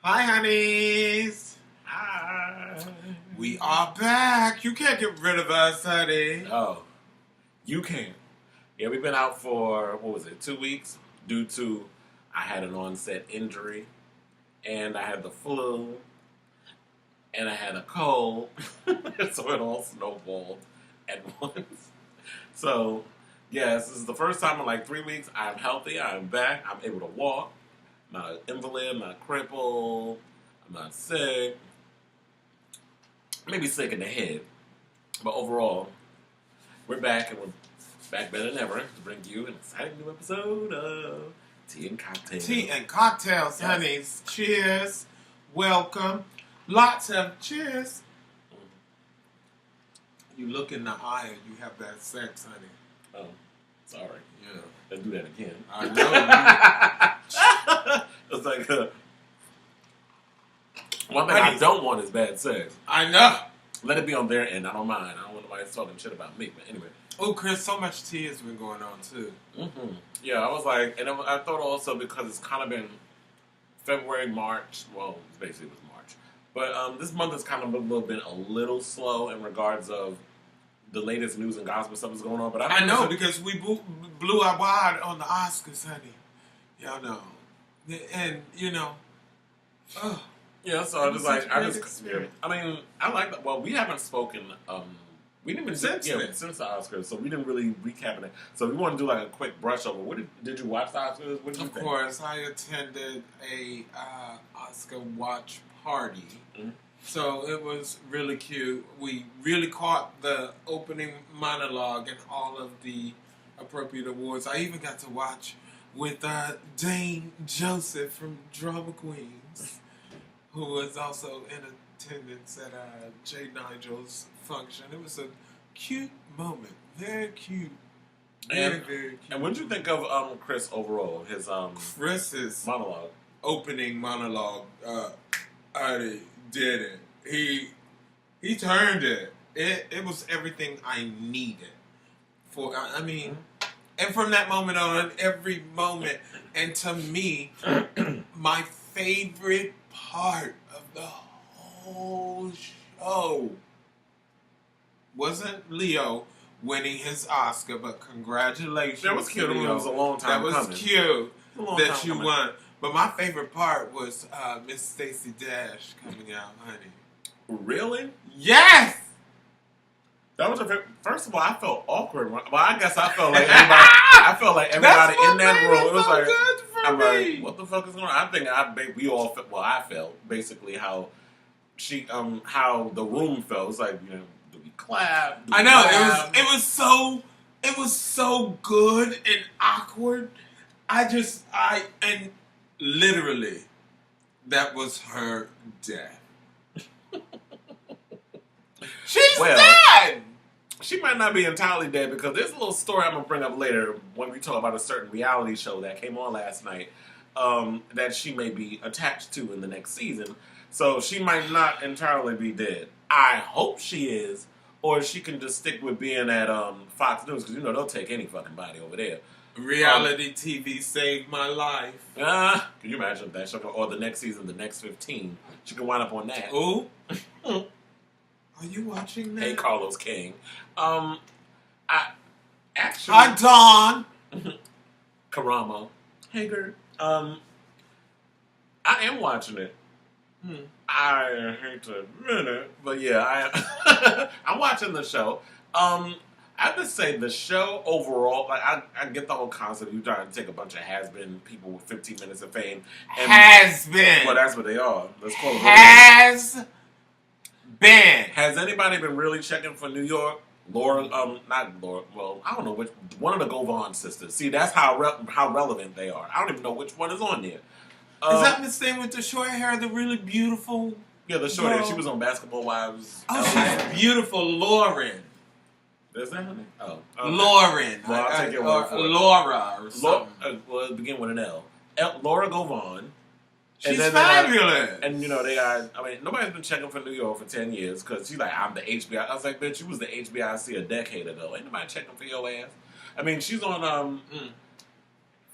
Hi, honeys. Hi. We are back. You can't get rid of us, honey. Oh, you can. Yeah, we've been out for, 2 weeks due to I had an onset injury and I had the flu and I had a cold. So it all snowballed at once. So, yes, this is the first time in like 3 weeks I'm healthy. I'm back. I'm able to walk. I'm not an invalid. I'm not crippled. I'm not sick. Maybe sick in the head. But overall, we're back and we're back better than ever to bring you an exciting new episode of Tea and Cocktails. Tea and cocktails, Yes. honeys. Cheers. Welcome. Lots of cheers. You look in the eye and you have that sex, honey. Oh, sorry. Yeah. Let's do that again. I know. It's like, one thing I don't want is bad sex. I know. Let it be on their end. I don't mind. I don't want nobody talking shit about me. But anyway. Oh, Kris, so much tea has been going on, too. Mm-hmm. Yeah, I was like, and I thought also because it's kind of been February, March. Well, basically it was March. But this month has kind of been a little slow in regards of the latest news and gospel stuff is going on. But I know, because we blew our wad on the Oscars, honey. Y'all know. And, you know, yeah, so I was like, I mean, I like that. Well, we haven't spoken, we didn't even since the Oscars, so we didn't really recap it. So we want to do like a quick brush over. What did you watch the Oscars? What did you think? Of course, I attended a Oscar watch party. Mm-hmm. So it was really cute. We really caught the opening monologue and all of the appropriate awards. I even got to watch with Dane Joseph from Drama Queens, who was also in attendance at Jay Nigel's function. It was a cute moment. Very cute. Very cute. And what did you think of Kris overall? His Chris's monologue. Opening monologue. I did it. He turned it. It was everything I needed. And from that moment on, every moment, and to me, my favorite part of the whole show wasn't Leo winning his Oscar, but congratulations. That was cute. Leo. It was a long time coming. That was cute that you won. But my favorite part was Miss Stacey Dash coming out, honey. Really? Yes! That was first of all, I felt awkward. Well, I guess I felt like everybody. I felt like everybody in that room. It was like, I'm like, what the fuck is going on? I think we all felt. Well, I felt basically how how the room felt. It was like, do we clap? I know it was so good and awkward. And literally, that was her death. She's dead! She might not be entirely dead because there's a little story I'm going to bring up later when we talk about a certain reality show that came on last night that she may be attached to in the next season. So she might not entirely be dead. I hope she is, or she can just stick with being at Fox News because, they'll take any fucking body over there. Reality TV saved my life. Can you imagine that? Or the next season, the next 15. She can wind up on that. Ooh. Are you watching that? Hey, Carlos King. Hi, Dawn. Karamo. Hey, girl. I am watching it. I hate to admit it, but yeah, I'm watching the show. I have to say the show overall, like I get the whole concept. You trying to take a bunch of has-been people with 15 minutes of fame. And, has-been. Well, that's what they are. Let's call it. Has-been. Has anybody been really checking for New York? Laura, not Laura. Well, I don't know which one of the Govan sisters. See, that's how relevant they are. I don't even know which one is on there. Is that the same with the short hair, the really beautiful? Yeah, the short hair. She was on Basketball Wives. Oh, she's beautiful, Lauren. Is that her name? Oh, okay. Lauren. Well, I'll take your word for it. Laura or something. Well, it begin with an L. Laura Govan. She's fabulous. And they got, nobody's been checking for New York for 10 years because she's like, I'm the HBI. I was like, bitch, you was the HBIC a decade ago. Ain't nobody checking for your ass. She's on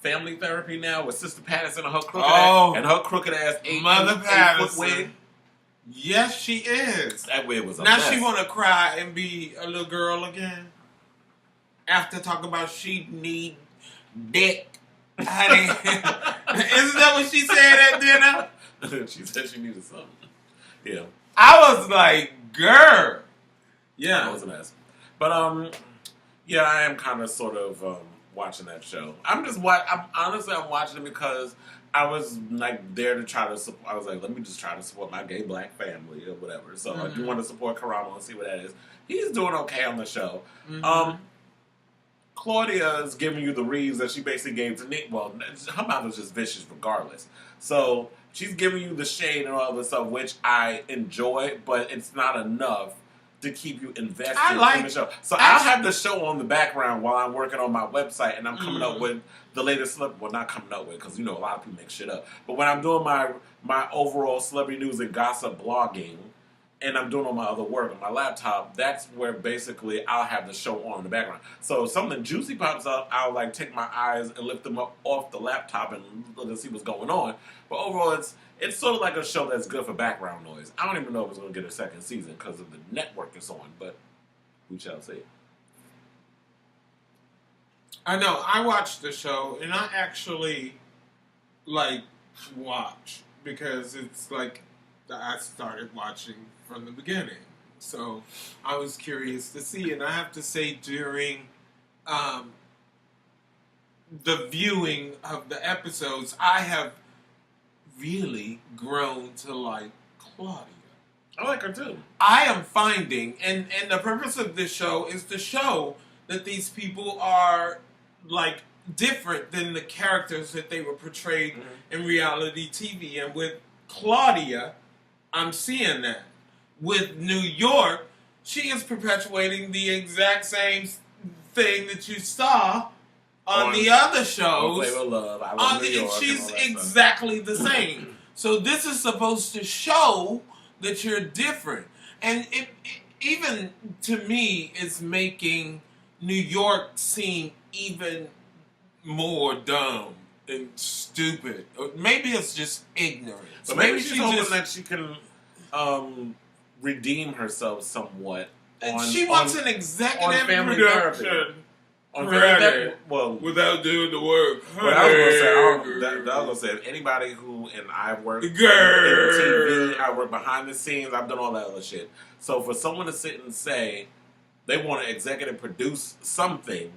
Family Therapy now with Sister Patterson and her crooked ass Mother Patterson. wig. Yes, she is. That wig was a now mess. She want to cry and be a little girl again. After talking about she need dick, honey. Isn't that what she said at dinner? She said she needed something. Yeah. I was like, girl. Yeah. That was a mess. But yeah, I am kind of sort of watching that show. I'm watching it because I was like there to try to support. I was like, let me just try to support my gay black family or whatever. So I do want to support Karamo and see what that is. He's doing okay on the show. Claudia is giving you the reads that she basically gave to Nick. Well, her mouth was just vicious regardless. So she's giving you the shade and all this stuff, which I enjoy, but it's not enough to keep you invested in the show. So I'll have the show on the background while I'm working on my website and I'm coming up with the latest not coming up with, because you know a lot of people make shit up. But when I'm doing my overall celebrity news and gossip blogging, and I'm doing all my other work on my laptop, that's where basically I'll have the show on in the background. So if something juicy pops up, I'll like take my eyes and lift them up off the laptop and look and see what's going on. But overall, it's sort of like a show that's good for background noise. I don't even know if it's going to get a second season because of the network it's on, but we shall see. I know. I watched the show, and I actually watch because it's like I started watching from the beginning. So I was curious to see, and I have to say during the viewing of the episodes, I have really grown to like Claudia. I like her too. I am finding, and the purpose of this show is to show that these people are like different than the characters that they were portrayed in reality TV. And with Claudia, I'm seeing that. With New York, she is perpetuating the exact same thing that you saw on the other shows. Flavor of Love, I Love New York, she's exactly the same. So this is supposed to show that you're different. And it even to me, is making New York seem even more dumb and stupid. Or maybe it's just ignorance. So maybe she's hoping that she can redeem herself somewhat. She wants an executive family production. Therapy. Without doing the work. But I was gonna say, if anybody I've worked in TV, I work behind the scenes, I've done all that other shit. So for someone to sit and say they want to executive produce something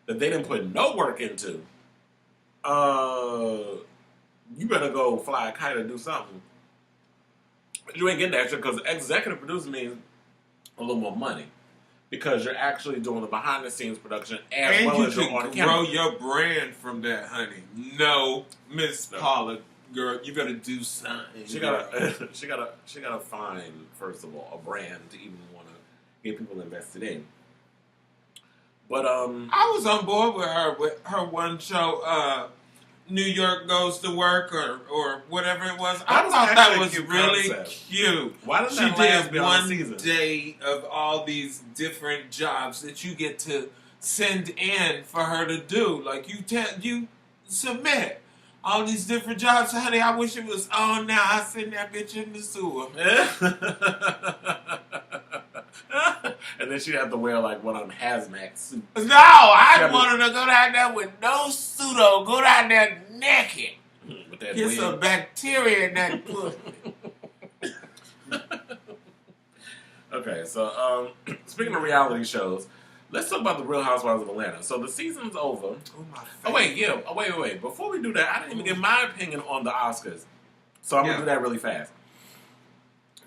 that they didn't put no work into, you better go fly a kite or do something. But you ain't getting that shit because executive producer means a little more money. Because you're actually doing the behind-the-scenes production as well as you're on camera. And you can grow your brand from that, honey. No, Miss Paula, girl, you gotta do something. She gotta find, first of all, a brand to even want to get people invested in. But I was on board with her one show, New York Goes to Work or whatever it was. I thought that was really cute. Why didn't that last beyond the season? She did one day of all these different jobs that you get to send in for her to do. Like you submit all these different jobs. Honey, I wish it was on now. I send that bitch in the sewer. And then she'd have to wear like one of them hazmat suits. No, I want her to go down there with no suit on. Go down there naked. Get some bacteria in that pussy. Okay, so speaking of reality shows, let's talk about the Real Housewives of Atlanta. So the season's over. Wait. Before we do that, I didn't even give my opinion on the Oscars. So I'm going to do that really fast.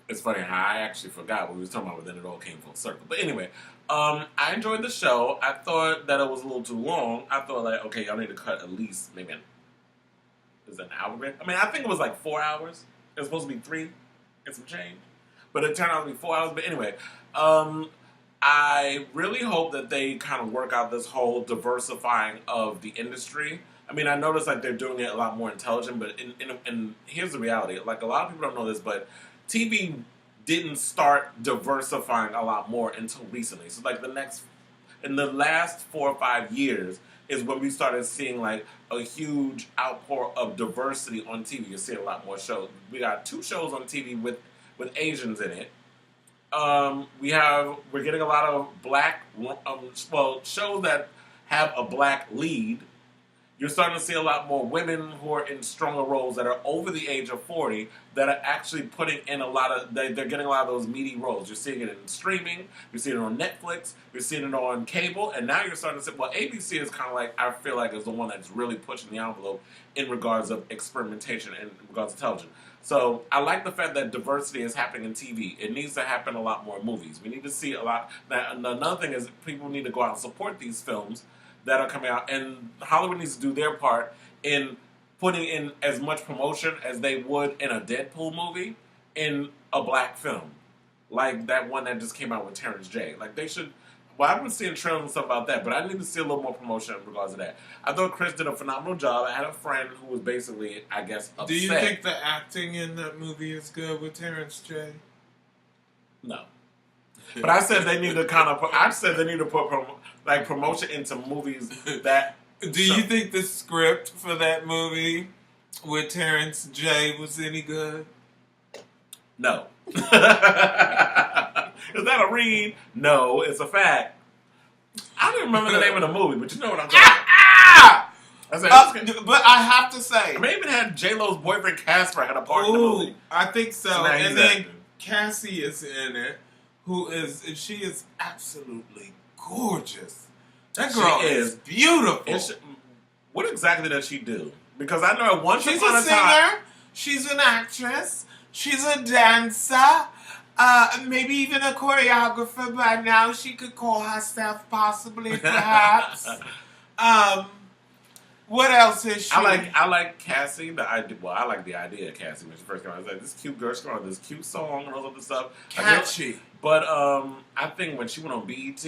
It's funny how I actually forgot what we were talking about, but then it all came full circle. But anyway, I enjoyed the show. I thought that it was a little too long. I thought like, okay, y'all need to cut at least maybe an hour. I mean, I think it was like 4 hours. It was supposed to be 3 and some change. But it turned out to be 4 hours. But anyway, I really hope that they kind of work out this whole diversifying of the industry. I mean, I noticed like they're doing it a lot more intelligent, but in here's the reality. Like a lot of people don't know this, but TV didn't start diversifying a lot more until recently. So like in the last 4 or 5 years, is when we started seeing like a huge outpour of diversity on TV. You're seeing a lot more shows. We got 2 shows on TV with Asians in it. We're getting a lot of black, shows that have a black lead. You're starting to see a lot more women who are in stronger roles that are over the age of 40 that are actually putting in a lot of, they're getting a lot of those meaty roles. You're seeing it in streaming, you're seeing it on Netflix, you're seeing it on cable, and now you're starting to see, well, ABC is kind of like, I feel like is the one that's really pushing the envelope in regards of experimentation and in regards to television. So I like the fact that diversity is happening in TV. It needs to happen a lot more in movies. We need to see a lot. Now, another thing is people need to go out and support these films that are coming out, and Hollywood needs to do their part in putting in as much promotion as they would in a Deadpool movie in a black film, like that one that just came out with Terrence J. Like they should. Well, I've been seeing trailers and stuff about that, but I need to see a little more promotion in regards to that. I thought Kris did a phenomenal job. I had a friend who was basically, I guess, upset. Do you think the acting in that movie is good with Terrence J? No. But I said they need to kind of. I said they need to put promotion into movies that. Do you think the script for that movie with Terrence J was any good? No. Is that a read? No, it's a fact. I don't remember the name of the movie, but you know what I'm talking about. But I have to say, I even had J-Lo's boyfriend Casper had a part in the movie. I think so. So and then Cassie is in it, she is absolutely gorgeous. That girl is beautiful. What exactly does she do? Because I know once she's upon a a singer. time, she's an actress. She's a dancer. Maybe even a choreographer. By now, she could call herself possibly, perhaps. What else is she? I like Cassie. I like the idea of Cassie when she first came out. I was like, this cute girl, she's going on this cute song and all of this stuff. Catchy. But I think when she went on BET,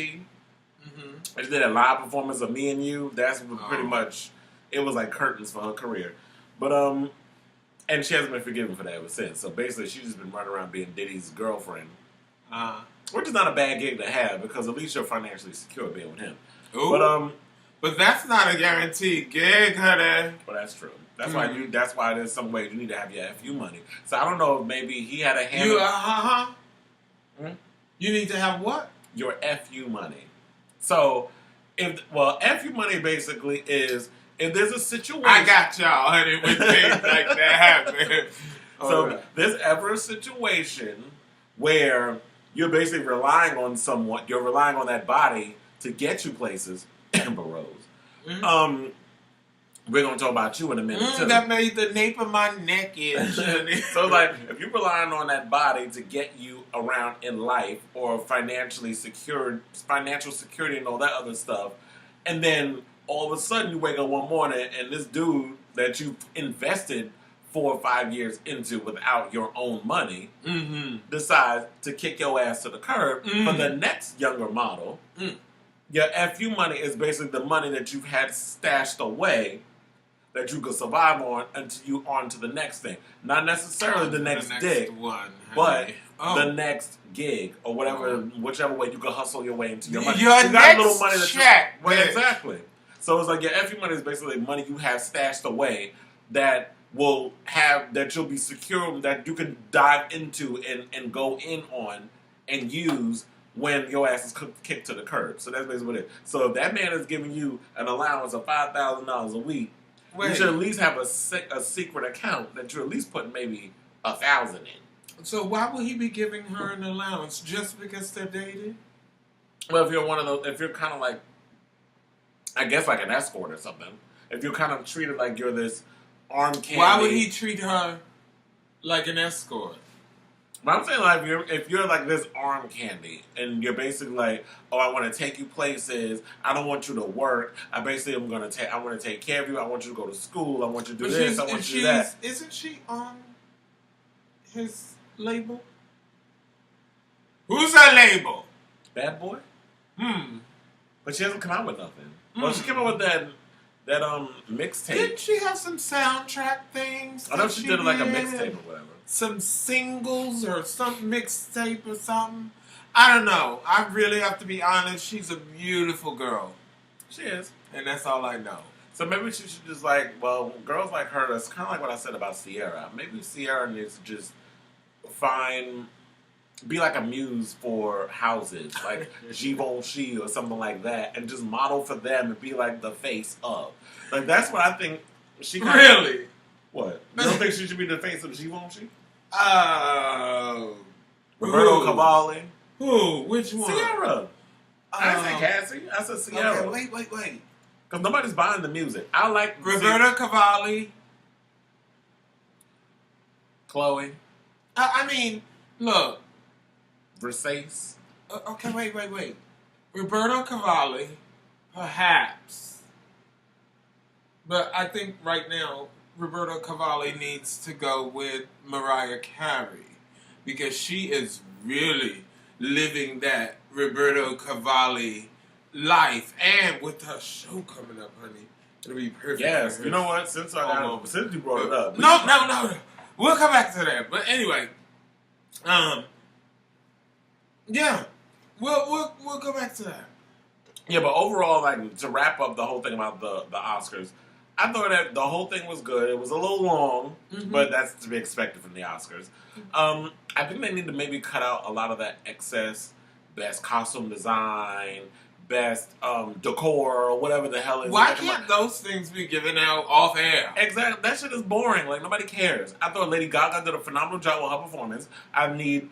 and she did a live performance of Me and You, that's pretty much, it was like curtains for her career. But and she hasn't been forgiven for that ever since. So basically, she's just been running around being Diddy's girlfriend, which is not a bad gig to have because at least you're financially secure being with him. Ooh. But that's not a guaranteed gig, honey. But that's true. That's why That's why there's some ways you need to have your FU money. So I don't know if maybe he had a hand. You need to have what? Your FU money. So FU money basically is if there's a situation. I got y'all, honey, when things like that happen. So there's ever a situation where you're basically relying on someone. You're relying on that body to get you places. Amber Rose. We're going to talk about you in a minute, too. That made the nape of my neck itch. So, like, if you're relying on that body to get you around in life or financial security and all that other stuff, and then all of a sudden you wake up one morning and this dude that you invested 4 or 5 years into without your own money decides to kick your ass to the curb for the next younger model. Your FU money is basically the money that you've had stashed away that you could survive on until you on to the next thing. Not necessarily the next dig, but the next gig or whatever, whichever way you can hustle your way into your money. Your you got next little money that check. Well, exactly. So it's like your FU money is basically money you have stashed away that will have, that you'll be secure, that you can dive into and go in on and use when your ass is kicked to the curb. So that's basically what it is. So if that man is giving you an allowance of $5,000 a week, you should at least have a secret account that you're at least putting maybe $1,000 in. So why would he be giving her an allowance just because they're dating? Well, if you're one of those, if you're kind of like, I guess like an escort or something, if you're kind of treated like you're this arm candy. Why would he treat her like an escort? But I'm saying, like, if you're like this arm candy, and you're basically like, oh, I want to take you places. I don't want you to work. I want to take care of you. I want you to go to school. I want you to do this. I want you to do that. Isn't she on his label? Who's her label? Bad Boy. But she hasn't come out with nothing. Well, she came out with that mixtape. Didn't she have some soundtrack things? I know she did like a mixtape or whatever. Some singles or some mixtape or something. I don't know. I really have to be honest. She's a beautiful girl. She is. and that's all I know. So maybe she should just like, well, girls like her. It's kind of like what I said about Sierra. Maybe Sierra needs to just be like a muse for houses, like Givenchy or something like that, and just model for them and be like the face of. Like that's what I think. She really. What? You don't think she should be the face of Givenchy? Roberto Cavalli. Who? Which one? Sierra. I didn't say Cassie. I said Sierra. Okay, wait. Because nobody's buying the music. I like Roberto Cavalli. Chloe. I mean, look. Versace. Okay, wait. Roberto Cavalli, perhaps. But I think right now, Roberto Cavalli needs to go with Mariah Carey. Because she is really living that Roberto Cavalli life. And with her show coming up, honey, it'll be perfect. Yes, you know what? Since you brought it up. No. We'll come back to that. But anyway, yeah, we'll go back to that. Yeah, but overall, like to wrap up the whole thing about the Oscars, I thought that the whole thing was good. It was a little long, but that's to be expected from the Oscars. I think they need to maybe cut out a lot of that excess best costume design, best decor, or whatever the hell is. Why can't those things be given out off air? Exactly. That shit is boring. Like, nobody cares. I thought Lady Gaga did a phenomenal job with her performance. I need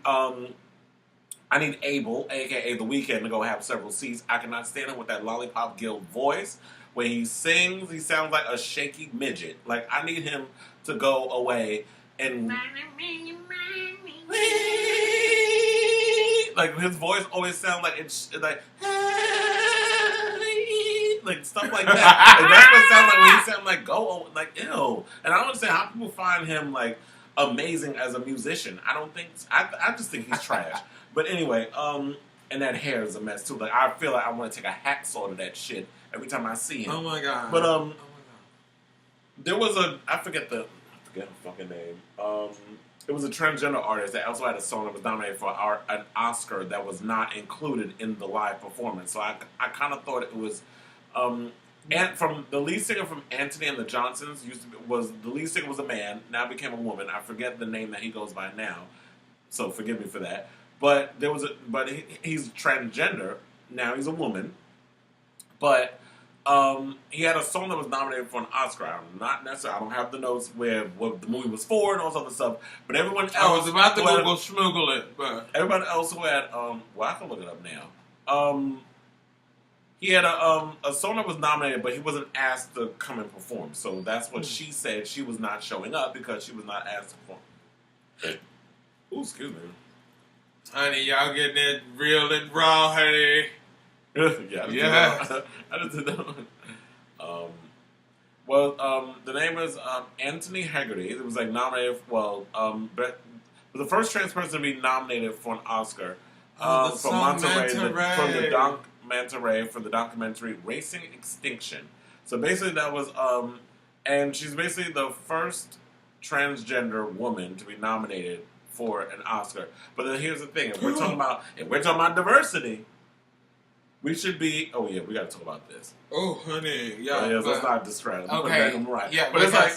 Abel, a.k.a. The Weeknd, to go have several seats. I cannot stand him with that Lollipop Guild voice. When he sings, he sounds like a shaky midget. Like, I need him to go away and... Like, his voice always sounds like it's like stuff like that. Like, that's what it sounds like when he sounds like go like ew. And I don't understand how people find him like amazing as a musician. I just think he's trash. But anyway, and that hair is a mess too. Like I feel like I want to take a hacksaw to that shit every time I see him. Oh my god. But there was I forget the fucking name. It was a transgender artist that also had a song that was nominated for an Oscar that was not included in the live performance. So I kind of thought it was, and from the lead singer from Anthony and the Johnsons the lead singer was a man, now became a woman. I forget the name that he goes by now, so forgive me for that. But he's transgender now. He's a woman, but. He had a song that was nominated for an Oscar. I'm not necessarily. I don't have the notes what the movie was for and all this other stuff. But everyone else, I was about to Google schmoogle it, but everybody else who had well, I can look it up now. He had a song that was nominated, but he wasn't asked to come and perform. So that's what she said. She was not showing up because she was not asked to perform. Ooh, excuse me, honey, y'all getting it real and raw, honey. Yeah. I just did that one. The name is Anthony Haggerty. It was like nominated. But the first trans person to be nominated for an Oscar for Monterey, from the Manta Ray for the documentary Racing Extinction. So basically, that was and she's basically the first transgender woman to be nominated for an Oscar. But then here's the thing: if we're talking about diversity. We should be. Oh yeah, we got to talk about this. Oh honey, yeah. Let's not distract. Okay, right. Yeah, but it's like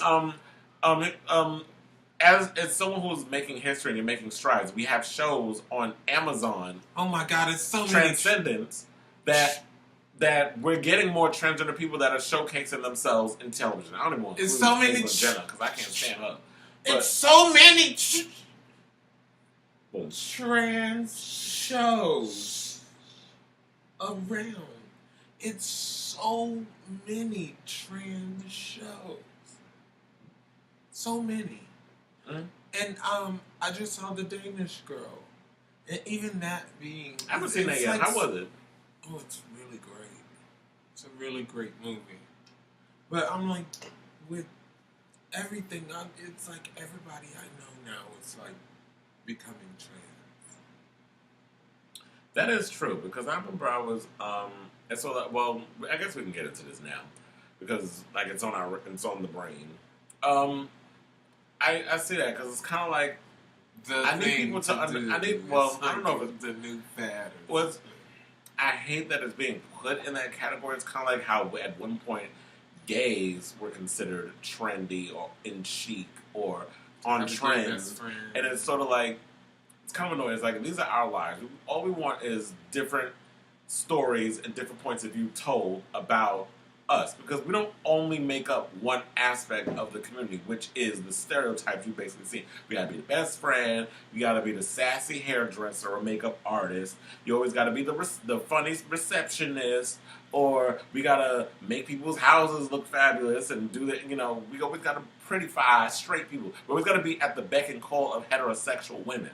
as someone who's making history and making strides, we have shows on Amazon. Oh my God, it's so Transcendence that we're getting more transgender people that are showcasing themselves in television. I don't even want to. It's so many Jenna because I can't stand her. It's so many trans shows around. It's so many trans shows. So many. Mm-hmm. And I just saw The Danish Girl. And even that being... I haven't seen that yet. Like, how was it? Oh, it's really great. It's a really great movie. But I'm like, with everything, it's like everybody I know now is like becoming trans. That is true, because I remember I was, and so that, well, I guess we can get into this now, because, like, it's on the brain. I see that, because it's kind of like, I don't know if it's the new fad. I hate that it's being put in that category. It's kind of like how at one point gays were considered trendy or in chic or on trends. And it's sort of like, it's kind of annoying. It's like, these are our lives. All we want is different stories and different points of view told about us, because we don't only make up one aspect of the community, which is the stereotypes you basically see. We gotta be the best friend, you gotta be the sassy hairdresser or makeup artist, you always gotta be the funny receptionist, or we gotta make people's houses look fabulous and do that. You know, we always gotta prettify straight people. We always gotta be at the beck and call of heterosexual women.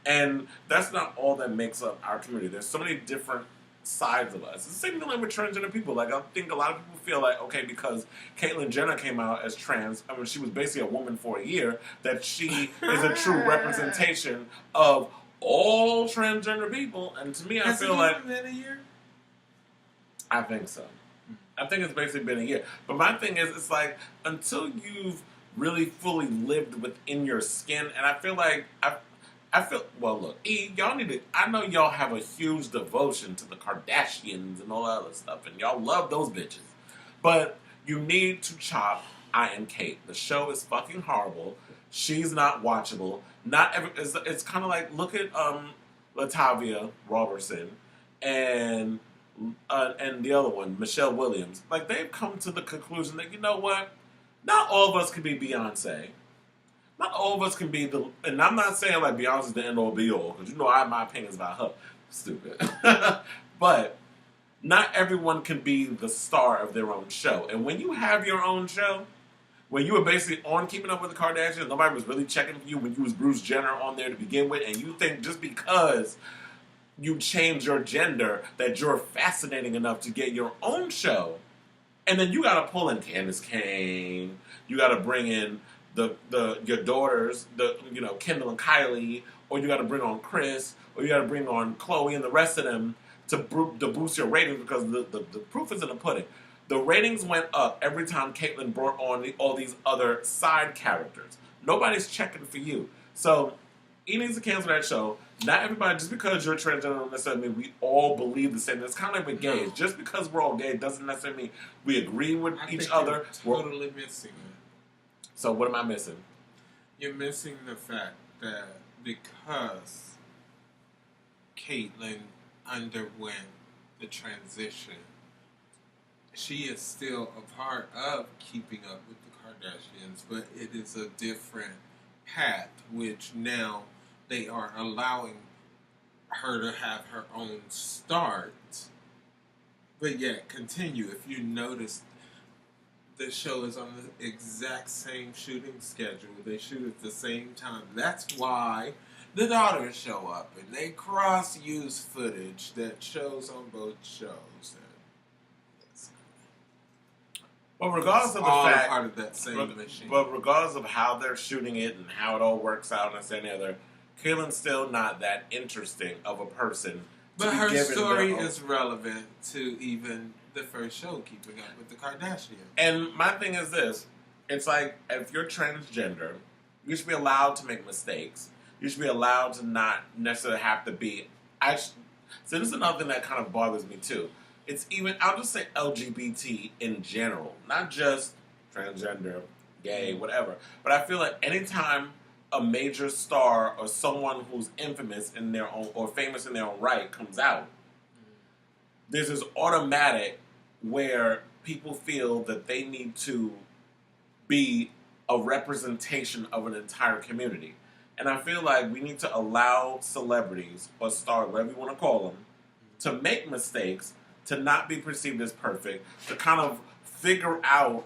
And that's not all that makes up our community. There's so many different sides of us. It's the same thing like with transgender people. Like, I think a lot of people feel like, okay, because Caitlyn Jenner came out as trans, I mean, she was basically a woman for a year, that she is a true representation of all transgender people. And to me, I feel like... been a year? I think so. I think it's basically been a year. But my thing is, it's like, until you've really fully lived within your skin, and I feel like... well, look, y'all need to, I know y'all have a huge devotion to the Kardashians and all that other stuff, and y'all love those bitches. But you need to chop I Am Kate. The show is fucking horrible. She's not watchable. It's kind of like, look at Latavia Robertson and the other one, Michelle Williams. Like, they've come to the conclusion that, you know what? Not all of us can be Beyonce. Not all of us can be and I'm not saying like Beyonce's the end all be all, because you know I have my opinions about her. Stupid. But not everyone can be the star of their own show. And when you have your own show, when you were basically on Keeping Up with the Kardashians, nobody was really checking for you when you was Bruce Jenner on there to begin with, and you think just because you change your gender that you're fascinating enough to get your own show, and then you gotta pull in Candace Kane, you gotta bring in your daughters, Kendall and Kylie, or you got to bring on Kris, or you got to bring on Chloe and the rest of them to boost your ratings, because the proof is in the pudding. The ratings went up every time Caitlyn brought on all these other side characters. Nobody's checking for you. So, he needs to cancel that show. Not everybody, just because you're transgender doesn't necessarily mean we all believe the same. It's kind of like with gays. Just because we're all gay doesn't necessarily mean we agree with each other. You're totally missing it. So what am I missing? You're missing the fact that because Caitlyn underwent the transition, she is still a part of Keeping Up with the Kardashians, but it is a different path, which now they are allowing her to have her own start, but yet continue. If you notice, the show is on the exact same shooting schedule. They shoot at the same time. That's why the daughters show up, and they cross-use footage that shows on both shows. Well, regardless of the all fact, part of that same machine. But regardless of how they're shooting it and how it all works out and any other, Caitlyn's still not that interesting of a person. But her story is relevant to even the first show, Keeping Up with the Kardashians. And my thing is this. It's like, if you're transgender, you should be allowed to make mistakes. You should be allowed to not necessarily have to be... so this is another thing that kind of bothers me too. It's even, I'll just say LGBT in general. Not just transgender, gay, whatever. But I feel like anytime a major star or someone who's infamous in their own, or famous in their own right, comes out, there's this automatic where people feel that they need to be a representation of an entire community. And I feel like we need to allow celebrities, or stars, whatever you want to call them, to make mistakes, to not be perceived as perfect, to kind of figure out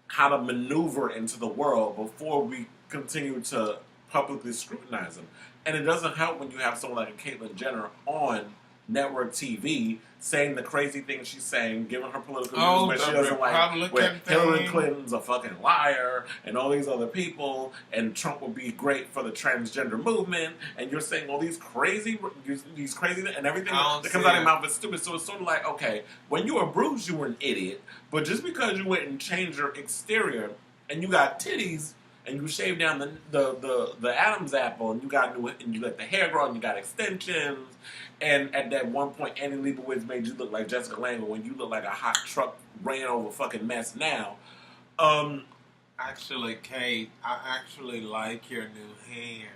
how to maneuver into the world before we continue to publicly scrutinize them. And it doesn't help when you have someone like a Caitlyn Jenner on network TV saying the crazy things she's saying, giving her political views where she doesn't like, where Hillary Clinton's a fucking liar, and all these other people, and Trump would be great for the transgender movement, and you're saying all these crazy, and everything that comes out of your mouth is stupid. So it's sort of like, okay, when you were bruised, you were an idiot, but just because you went and changed your exterior, and you got titties, and you shave down the Adam's apple, and you got new, and you let the hair grow, and you got extensions, and at that one point, Annie Leibovitz made you look like Jessica Lange when you look like a hot truck ran over fucking mess now. Actually, Kate, I actually like your new hair.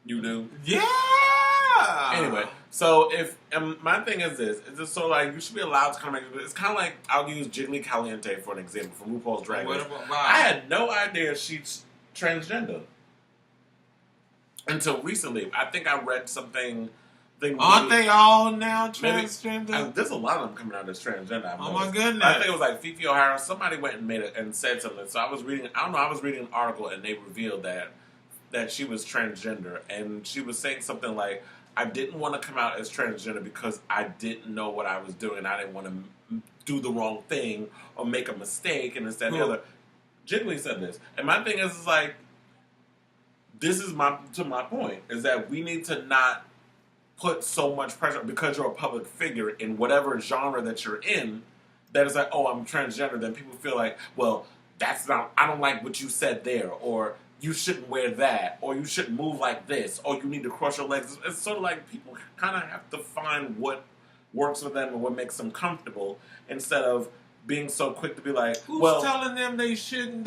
You do? Yeah! Anyway, so if my thing is this, it's just so like you should be allowed to come back. It's kind of like I'll use Jiggly Caliente for an example from RuPaul's Drag Race. I had no idea she's transgender until recently. I think I read something. Aren't they all now transgender? There's a lot of them coming out as transgender. Oh my goodness! I think it was like Fifi O'Hara. Somebody went and made it and said something. So I was reading. I don't know. I was reading an article and they revealed that she was transgender, and she was saying something like, I didn't want to come out as transgender because I didn't know what I was doing. I didn't want to do the wrong thing or make a mistake and instead the other. Jiggly said this. And my thing is like, this is my point, is that we need to not put so much pressure because you're a public figure in whatever genre that you're in, that it's like, oh, I'm transgender, then people feel like, well, that's not, I don't like what you said there, or you shouldn't wear that, or you shouldn't move like this, or you need to cross your legs. It's sort of like people kind of have to find what works for them and what makes them comfortable instead of being so quick to be like, who's telling them they shouldn't?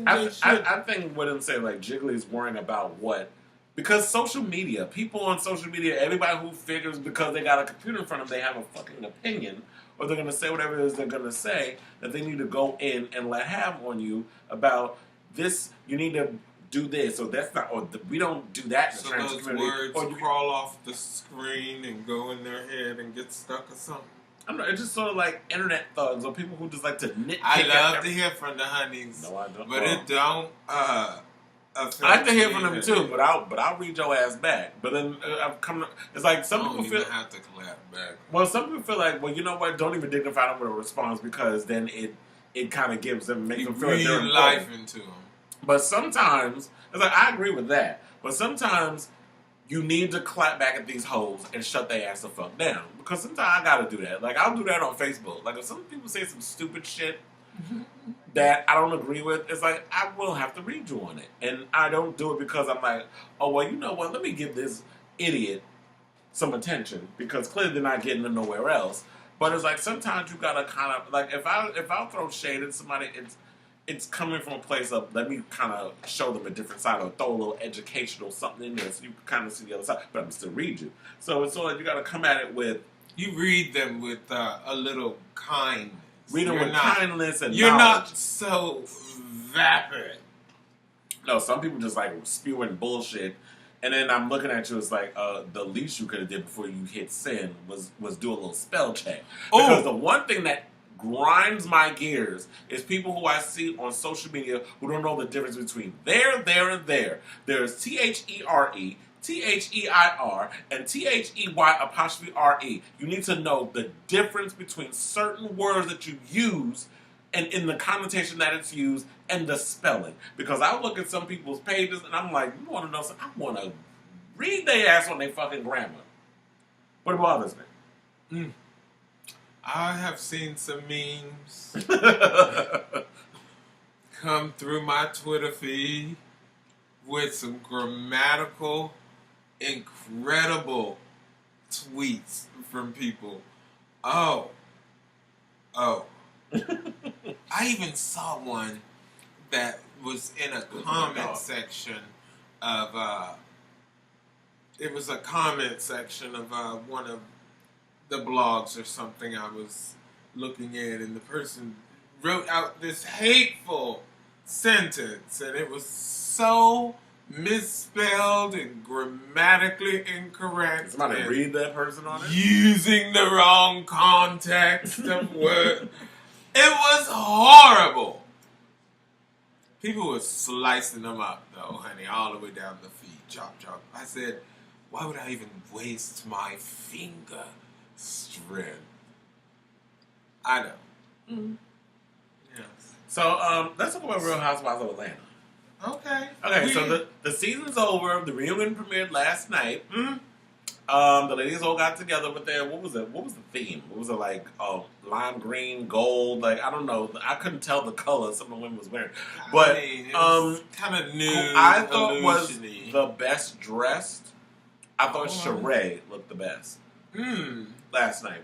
I think what I'm saying, like, Jiggly's worrying about what, because social media, people on social media, everybody who figures because they got a computer in front of them, they have a fucking opinion, or they're going to say whatever it is they're going to say, that they need to go in and let have on you about this, you need to do this, or that's not, or we don't do that in the trans community. So those words crawl off the screen and go in their head and get stuck or something? I don't know, it's just sort of like internet thugs, or people who just like to nitpick. I love to hear from the honeys. No, I don't. But it don't, I like to hear from them too, but I'll read your ass back. But then I've come to, it's like some people feel, have to clap back. Well, some people feel like, well, you know what? Don't even dignify them with a response because then it kind of gives them, makes them feel like they're life into them. But sometimes it's like I agree with that. But sometimes you need to clap back at these hoes and shut their ass the fuck down because sometimes I gotta do that. Like I'll do that on Facebook. Like if some people say some stupid shit that I don't agree with, it's like, I will have to read you on it. And I don't do it because I'm like, oh, well, you know what? Let me give this idiot some attention because clearly they're not getting it nowhere else. But it's like, sometimes you gotta kind of, like, if I throw shade at somebody, it's coming from a place of, let me kind of show them a different side or throw a little educational something in there so you can kind of see the other side. But I'm still read you. So it's sort of, you gotta come at it with... You read them with a little kindness. Read them with kindness and you're knowledge. Not so vapid. No, some people just like spewing bullshit, and then I'm looking at you. It's like the least you could have did before you hit send was do a little spell check. Because the one thing that grinds my gears is people who I see on social media who don't know the difference between there, and there. There's THERE. THEIR and THEY''RE. You need to know the difference between certain words that you use and in the connotation that it's used and the spelling. Because I look at some people's pages and I'm like, you want to know something? I want to read their ass on their fucking grammar. What bothers me? I have seen some memes come through my Twitter feed with some grammatical incredible tweets from people. Oh. I even saw one that was in a comment section of, it was a comment section of one of the blogs or something I was looking at, and the person wrote out this hateful sentence, and it was so misspelled and grammatically incorrect. Somebody read that person on it? Using the wrong context of words. It was horrible. People were slicing them up, though, honey, all the way down the feed. Chop, chop. I said, why would I even waste my finger strength? I know. Mm-hmm. Yes. So, let's talk about Real Housewives of Atlanta. Okay. So the season's over. The reunion premiered last night. The ladies all got together with their, what was it? What was the theme? What was it like? Lime green, gold. Like, I don't know. I couldn't tell the color some of the women was wearing. But kind of new. who I thought was the best dressed. I thought Sheree looked the best last night.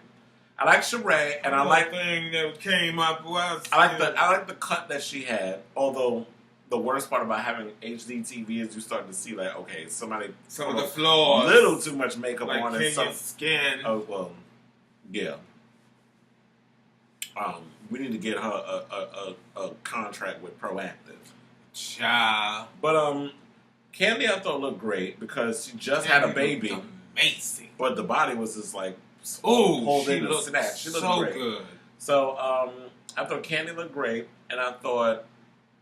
I like Sheree, and I like thing that came up was I like the cut that she had. Although the worst part about having HD TV is you start to see like, okay, some of the flaws, little too much makeup like on it. Some skin. Oh well, yeah. We need to get her a contract with Proactive. Child. But Candy I thought looked great because she just had a baby. Amazing. But the body was just like, she looked snatched. She looked so great. Good. So I thought Candy looked great, and I thought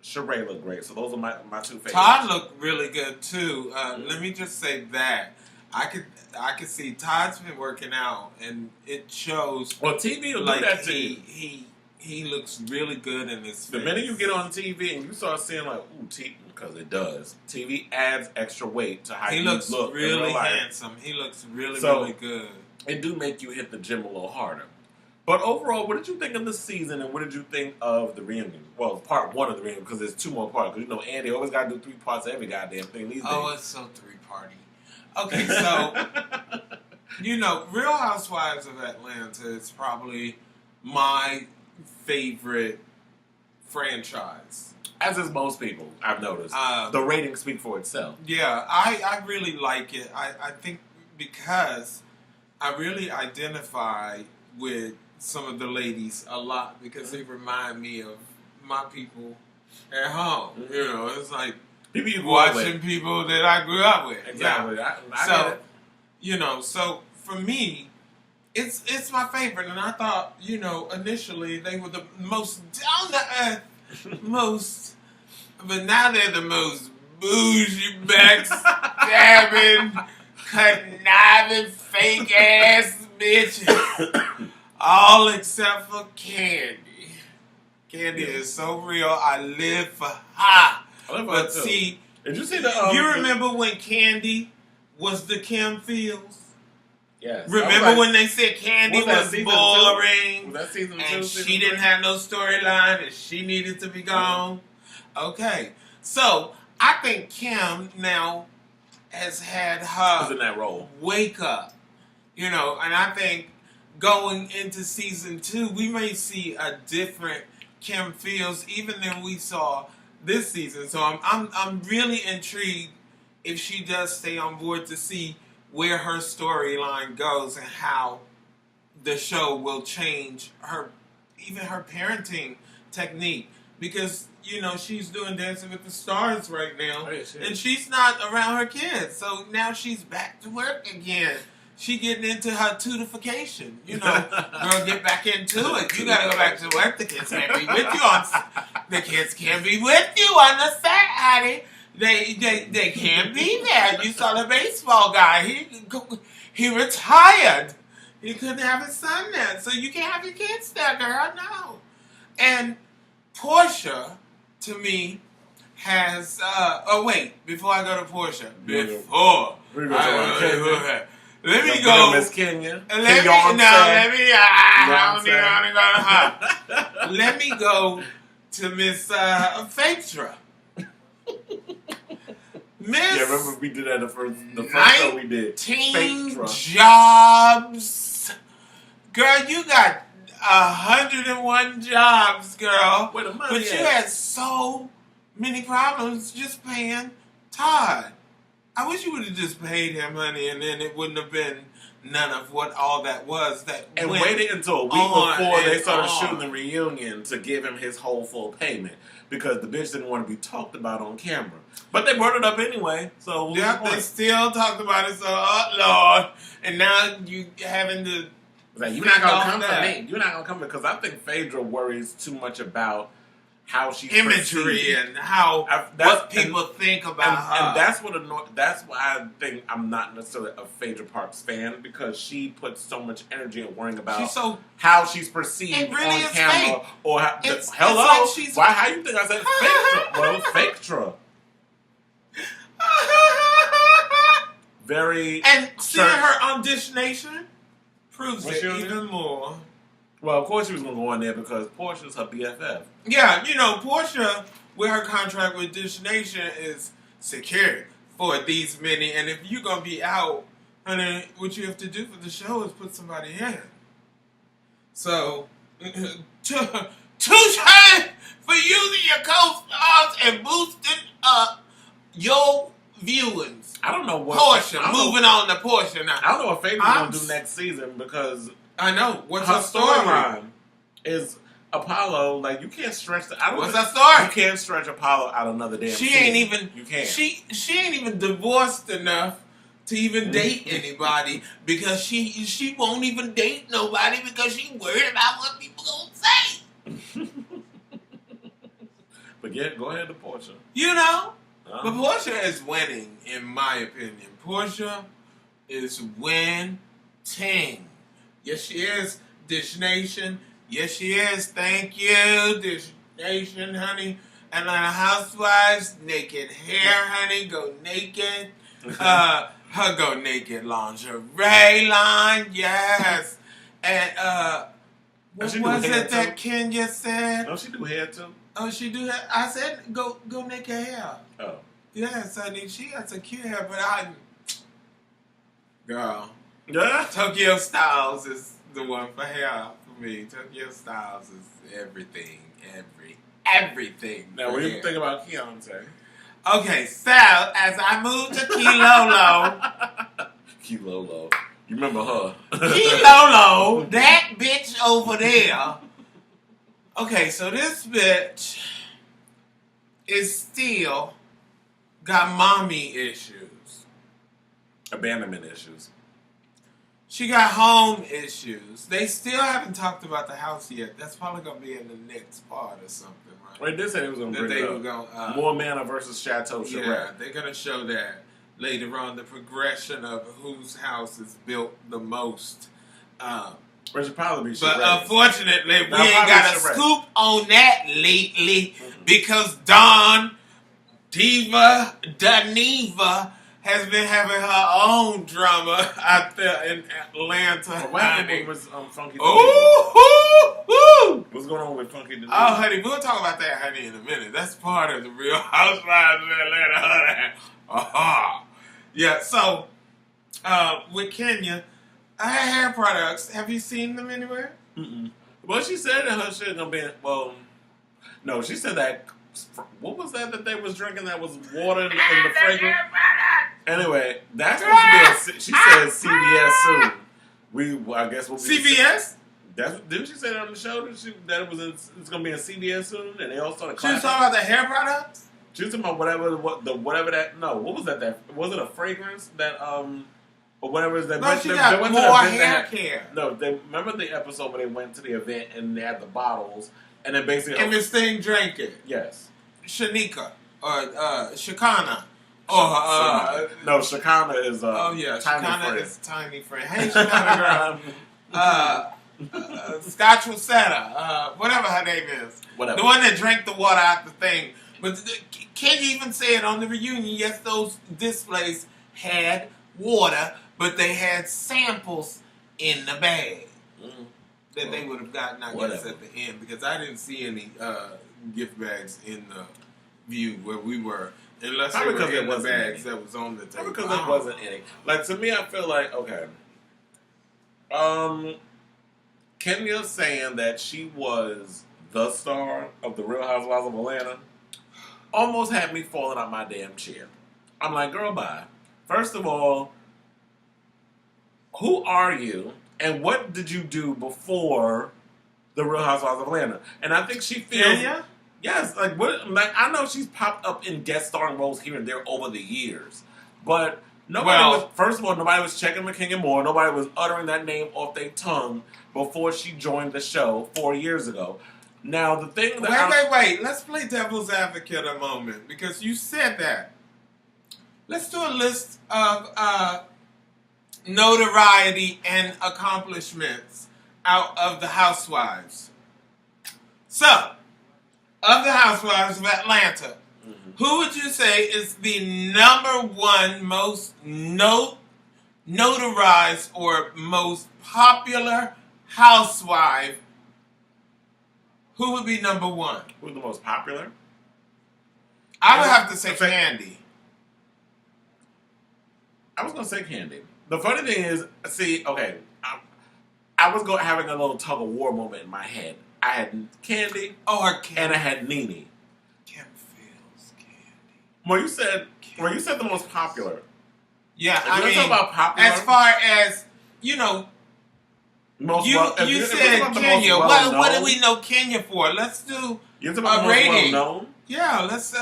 Sheree looked great. So those are my two favorites. Todd looked really good too. Let me just say that I could see Todd's been working out, and it shows. Well, TV will like do that to you. He looks really good in his face. The minute you get on TV and you start seeing like, ooh, TV, because it does. TV adds extra weight to how he you looks look really handsome. He looks really good. It do make you hit the gym a little harder. But overall, what did you think of the season, and what did you think of the reunion? Well, part one of the reunion, because there's 2 more parts. Because, you know, Andy always got to do 3 parts of every goddamn thing these days. It's so 3-party. Okay, so, you know, Real Housewives of Atlanta is probably my favorite franchise. As is most people, I've noticed. The ratings speak for itself. Yeah, I really like it. I think because I really identify with some of the ladies a lot because they remind me of my people at home. Mm-hmm. You know, it's like people you watching people that I grew up with. Exactly. Yeah. I get it. You know, so for me, it's my favorite, and I thought, you know, initially they were the most down to earth, most, but now they're the most bougie, backstabbing, conniving, fake ass bitches. All except for Candy. Candy is so real. I live for her. But see, did you see the? You remember when Candy was the Kim Fields? Yes. Remember when they said Candy was boring? Was that season 2? And she didn't have no storyline and she needed to be gone? Okay. So, I think Kim now has had her in that role. Wake up. You know, and I think going into season 2, we may see a different Kim Fields even than we saw this season. So I'm really intrigued if she does stay on board to see where her storyline goes and how the show will change her parenting technique. Because, you know, she's doing Dancing with the Stars right now. And she's not around her kids. So now she's back to work again. She getting into her tutification. You know, girl, get back into it. You gotta go back to work. The kids can't be with you on the set, honey. They can't be there. You saw the baseball guy. He retired. He couldn't have his son there. So you can't have your kids there, girl. No. And Portia, to me, has before I go to Portia. Let me go. Miss Kenya. Let me go to Miss Phaedra. Yeah, remember we did that the first show we did. 19 jobs. Girl, you got 101 jobs, girl. Where the money but you had so many problems just paying Todd. I wish you would have just paid him money, and then it wouldn't have been none of what all that was. And waited until a week before they started shooting the reunion to give him his whole full payment because the bitch didn't want to be talked about on camera. But they brought it up anyway, so they still talked about it. So, Lord, and now you having to. Like, you're not gonna come for me. You're not gonna come because I think Phaedra worries too much about how she's imagery perceived. And how what people think about her. And that's why I think I'm not necessarily a Phaedra Parks fan because she puts so much energy in worrying about how she's perceived really on camera fake. Or how, it's hello. Like why? How you think I said Phaedra? Well, Phaedra. very... And seeing her on Dish Nation proves Was it she on even more. Well, of course she was going to go on there because Portia's her BFF. Yeah, Portia, with her contract with Dish Nation, is secured for these many. And if you're going to be out, honey, what you have to do for the show is put somebody in. So, touche for using your co-stars and boosting up your viewings. I don't know what... Portia, moving on to Portia now. I don't know what Faye's going to do next season because... I know. What's her her storyline? Is Apollo, like, you can't stretch the... What's her story? You can't stretch Apollo out another damn She season. ain't even... You can't. She ain't even divorced enough to even date anybody because she won't even date nobody because she worried about what people gonna say. But yeah, go ahead to Portia. But Portia is winning, in my opinion. Portia is winning. Yes, she is. Dish Nation. Yes, she is. Thank you, Dish Nation, honey. Atlanta Housewives, naked hair, honey. Go naked. Her go naked lingerie line. Yes. And what was it that Kenya said? Don't she do hair too? Oh, she do that. I said go naked hair. Oh. Yes, honey. She got some cute hair, but girl. Yeah. Tokyo Styles is the one for hair for me. Tokyo Styles is everything. Everything. Now, what do you think about Keontae? Okay, so as I move to Kilolo. Kilolo. You remember her. Kilolo, that bitch over there. Okay, so this bitch is still got mommy issues. Abandonment issues. She got home issues. They still haven't talked about the house yet. That's probably going to be in the next part or something, right? Well, they did say they was going to bring it up. More Manor versus Chateau Charette. Yeah, they're going to show that later on, the progression of whose house is built the most. Which would probably be But Charette. unfortunately, we ain't got a scoop on that lately because Dawn Daniva has been having her own drama out there in Atlanta. What happened with Funky Daniva? Ooh! What's going on with Funky Daniva? Oh, honey, we'll talk about that, honey, in a minute. That's part of the Real Housewives of Atlanta, honey. Yeah, so, with Kenya, her hair products, have you seen them anywhere? Mm-mm. Well, she said that her shit gonna be, well, no, she said that, what was that they was drinking that was water in the fragrance? Anyway, that's supposed to be she said CVS soon. I guess we'll be... CVS? Didn't she say that on the show that it's gonna be in CVS soon? And they all started She was talking about the hair products? She was talking about whatever that, no, what was that? Was it a fragrance that, or whatever is that? No, she got more hair care. No, remember the episode where they went to the event and they had the bottles, and then basically... And this thing drank it. Yes. Shanika, or Shakana. No, Shakana is oh yeah, Tiny Shakana friend. is Tiny Friend. Hey, Shakana girl. Scotch Rosetta, whatever her name is. Whatever. The one that drank the water out the thing. But can you even say it on the reunion? Yes, those displays had water, but they had samples in the bag that they would have gotten, I guess, at the end. Because I didn't see any gift bags in the view where we were. Unless they were in the bags that was on the table. Because there wasn't any. Like, to me, I feel like, okay. Kenya saying that she was the star of The Real Housewives of Atlanta almost had me falling out my damn chair. I'm like, girl, bye. First of all, who are you? And what did you do before The Real Housewives of Atlanta? And I think she feels... Kenya? Yes, like I know she's popped up in guest starring roles here and there over the years, but first of all, nobody was checking McKinney Moore. Nobody was uttering that name off their tongue before she joined the show 4 years ago. Now, the thing that wait. Let's play devil's advocate a moment because you said that. Let's do a list of notoriety and accomplishments out of the Housewives. So. Of the Housewives of Atlanta, Who would you say is the number one most notarized or most popular housewife? Who would be number one? Who's the most popular? I would have to say Candy. I was gonna say Candy. The funny thing is, see, okay, I was having a little tug of war moment in my head. I had Candy, and I had Nene. Kim feels Candy. Well, you said the most popular. Yeah, I mean, talk about popular. As far as most you said Kenya. What do we know Kenya for? Let's do a rating. Well known. Yeah, let's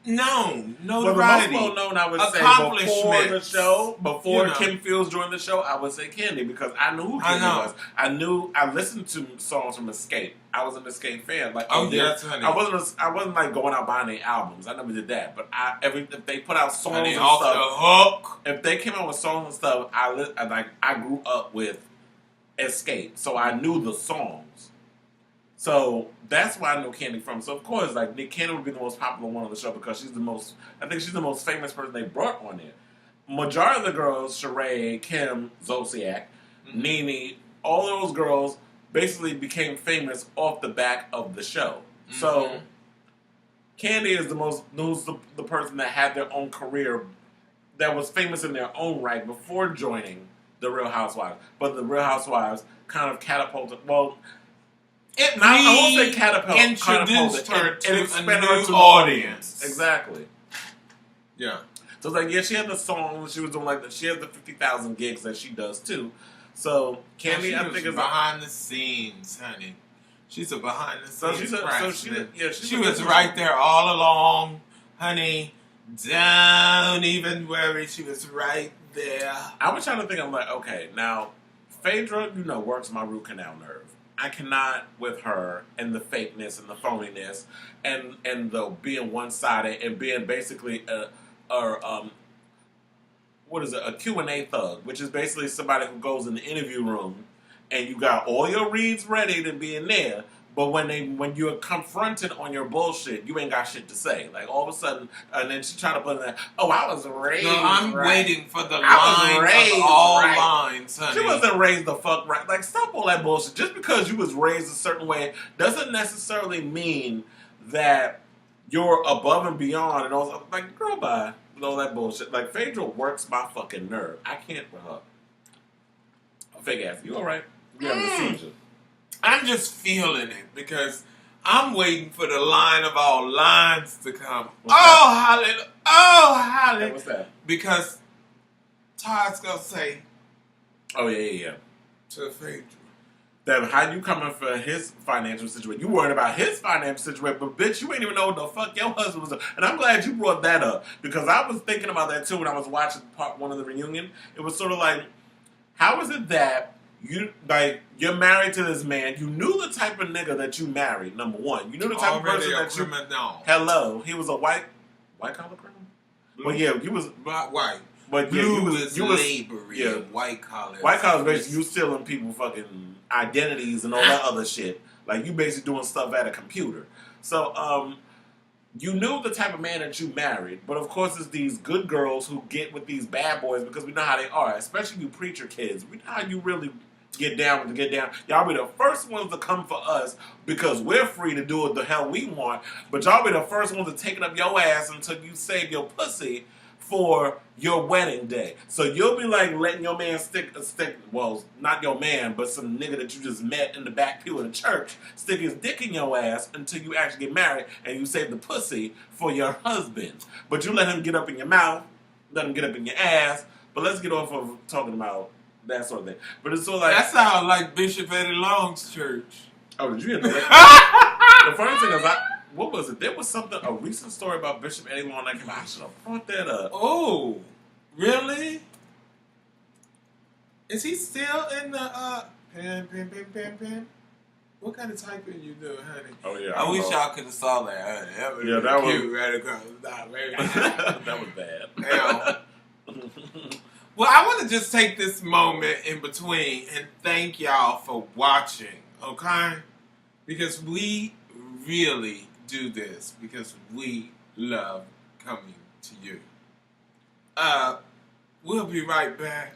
known. Well, the most well known, I would say, before the show, before Kim Fields joined the show, I would say Candy because I knew who Candy was. I listened to songs from Escape. I was an Escape fan. Like, honey. I wasn't like going out buying their albums. I never did that. But if they put out songs and off stuff, the hook. If they came out with songs and stuff, I grew up with Escape, so I knew the songs. So that's where I know Candy from. So of course, like Candy would be the most popular one on the show because she's the most famous person they brought on there. Majority of the girls, Sheree, Kim, Zodiac, Nene, all those girls basically became famous off the back of the show. Mm-hmm. So Candy is the person that had their own career that was famous in their own right before joining the Real Housewives. But the Real Housewives kind of catapulted. Well. I won't say introduced her to expanded a new audience. Exactly. Yeah. So it's like, she had the song. She was doing she has the 50,000 gigs that she does too. So Candy, I think, is behind the scenes, honey. She's a behind the scenes. She was right there all along, honey. Don't even worry. She was right there. I was trying to think. I'm like, okay, now Phaedra, works my root canal nerve. I cannot with her and the fakeness and the phoniness and the being one-sided and being basically a Q&A thug, which is basically somebody who goes in the interview room and you got all your reads ready to be in there, but when you're confronted on your bullshit, you ain't got shit to say. Like all of a sudden, and then she tried to put in that, I was raised. No, I'm waiting for the line of all lines, honey. She wasn't raised the fuck right. Like, stop all that bullshit. Just because you was raised a certain way doesn't necessarily mean that you're above and beyond and all. Like, girl, bye. All that bullshit. Like, Phaedra works my fucking nerve. I can't with her. Fake ass. You all right? You have a seizure. I'm just feeling it because I'm waiting for the line of all lines to come. Hallelujah. Hallelujah. What's that? Because Todd's going to say, yeah. To Phaedra. That how you coming for his financial situation? You worried about his financial situation, but bitch, you ain't even know what the fuck your husband was doing. And I'm glad you brought that up because I was thinking about that too when I was watching part one of the reunion. It was sort of like, how is it that you're married to this man. You knew the type of nigga that you married, number one. You knew the type of person that you... Hello. He was a white collar criminal? Blue. Well, yeah, he was... White. But blue yeah, is labor. Yeah. White collar. White collar is basically you stealing people fucking identities and all that other shit. Like, you basically doing stuff at a computer. So, you knew the type of man that you married, but of course it's these good girls who get with these bad boys because we know how they are, especially you preacher kids. We know how you really get down. Y'all be the first ones to come for us because we're free to do what the hell we want, but y'all be the first ones to take it up your ass until you save your pussy for your wedding day. So you'll be like letting your man stick, well, not your man, but some nigga that you just met in the back pew of the church, stick his dick in your ass until you actually get married and you save the pussy for your husband. But you let him get up in your mouth, let him get up in your ass, but let's get off of talking about that sort of thing. But it's sort of like... That sounds like Bishop Eddie Long's church. Oh, did you hear that? The funny thing is, what was it? There was a recent story about Bishop Eddie Long that came out. I should have brought that up. Oh, really? Is he still in the, pen? What kind of typing you doing, honey? Oh, yeah. I wish y'all could have saw that, honey. That was cute right across the top. That was bad. Damn. Well, I want to just take this moment in between and thank y'all for watching, okay? Because we really do this because we love coming to you. We'll be right back.